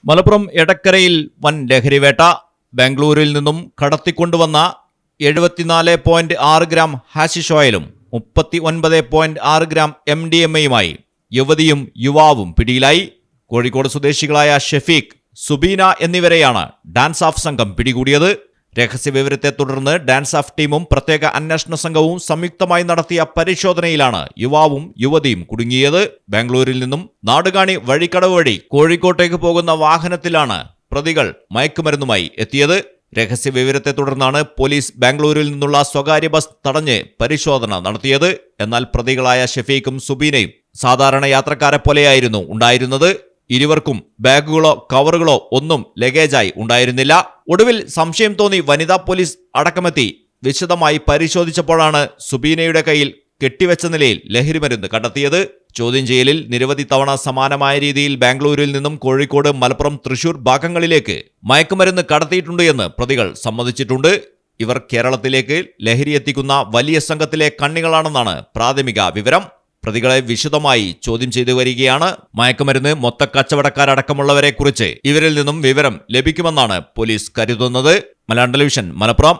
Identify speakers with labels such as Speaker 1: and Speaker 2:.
Speaker 1: മലപ്പുറം എടക്കരയിൽ വൻ ലഹരിവേട്ട. ബാംഗ്ലൂരിൽ നിന്നും കടത്തിക്കൊണ്ടുവന്ന 74.6 ഗ്രാം ഹാഷിഷ് ഓയിലും 39.6 ഗ്രാം MDMA-യുമായി യുവതിയും യുവാവും പിടിയിലായി. കോഴിക്കോട് സ്വദേശികളായ ഷെഫീഖ്, സുബീന എന്നിവരെയാണ് ഡാൻസ് ഓഫ് സംഘം പിടികൂടിയത്. രഹസ്യവിവരത്തെ തുടർന്ന് ഡാൻസ് ഓഫ് ടീമും പ്രത്യേക അന്വേഷണ സംഘവും സംയുക്തമായി നടത്തിയ പരിശോധനയിലാണ് യുവാവും യുവതിയും കുടുങ്ങിയത്. ബാംഗ്ലൂരിൽ നിന്നും നാടുകാണി വഴിക്കടവ് വഴി കോഴിക്കോട്ടേക്ക് പോകുന്ന വാഹനത്തിലാണ് പ്രതികൾ മയക്കുമരുന്നുമായി എത്തിയത്. രഹസ്യവിവരത്തെ തുടർന്നാണ് പോലീസ് ബാംഗ്ലൂരിൽ നിന്നുള്ള സ്വകാര്യ ബസ് തടഞ്ഞ് പരിശോധന നടത്തിയത്. എന്നാൽ പ്രതികളായ ഷെഫീഖും സുബീനയും സാധാരണ യാത്രക്കാരെ പോലെയായിരുന്നു ഉണ്ടായിരുന്നത്. ഇരുവർക്കും ബാഗുകളോ കവറുകളോ ഒന്നും ലഗേജായി ഉണ്ടായിരുന്നില്ല. ഒടുവിൽ സംശയം തോന്നി വനിതാ പോലീസ് അടക്കമെത്തി വിശദമായി പരിശോധിച്ചപ്പോഴാണ് സുബീനയുടെ കയ്യിൽ കെട്ടിവെച്ച നിലയിൽ ലഹരിമരുന്ന് കണ്ടെത്തിയത്. ചോദ്യം ചെയ്യലിൽ നിരവധി തവണ സമാനമായ രീതിയിൽ ബാംഗ്ലൂരിൽ നിന്നും കോഴിക്കോട്, മലപ്പുറം, തൃശൂർ ഭാഗങ്ങളിലേക്ക് മയക്കുമരുന്ന് കടത്തിയിട്ടുണ്ട് എന്ന് പ്രതികൾ സമ്മതിച്ചിട്ടുണ്ട്. ഇവർ കേരളത്തിലേക്ക് ലഹരി എത്തിക്കുന്ന വലിയ സംഘത്തിലെ കണ്ണികളാണെന്നാണ് പ്രാഥമിക വിവരം. പ്രതികളെ വിശദമായി ചോദ്യം ചെയ്തു വരികയാണ്. മയക്കുമരുന്ന് മൊത്തക്കച്ചവടക്കാരടക്കമുള്ളവരെ കുറിച്ച് ഇവരിൽ നിന്നും വിവരം ലഭിക്കുമെന്നാണ് പോലീസ് കരുതുന്നത്. മലയാളം ടെലിവിഷൻ, മലപ്പുറം.